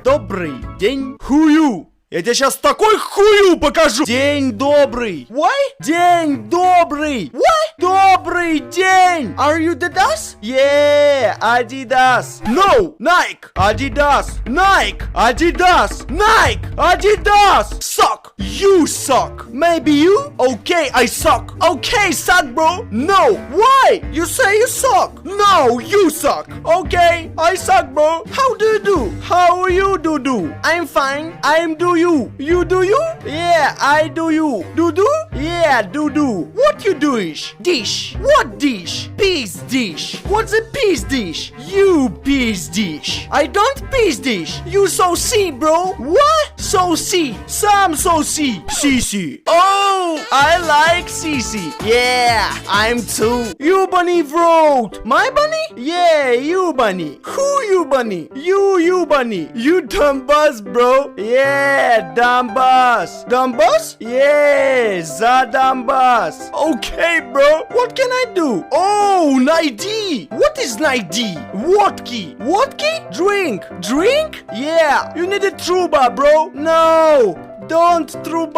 Добрый день. Хую. Я тебе сейчас такой хую покажу. День добрый. What? День добрый. What? Добрый день. Are you Adidas? Yeah, Adidas. No, Nike. Adidas. Nike. Adidas. Nike. Adidas. Suck. You suck. Maybe you? Okay, I suck. Okay, suck, bro. No. Why? You say you suck. No, you suck. Okay, I suck, bro. How do you do? How you do? I'm fine. I'm do you. You do you? Yeah, I do you. Do? Yeah, do. What you doish? Dish. What dish? Peace dish. What's a peace dish? You peace dish. I don't peace dish. You so see, bro. What? So see. Some so see. CC. Oh, I like CC. Yeah, I'm too. You bunny wrote. My bunny? Yeah, you bunny. Who you bunny? You bunny. You dumb bus, bro. Yeah, dumb bus. Dumb bus? Yeah, the dumb bus. Okay, bro. What can I do? Oh, Naidi. What is Naidi? Wodki. Wodki? Drink. Drink? Yeah. You need a truba, bro. No. Don't truba.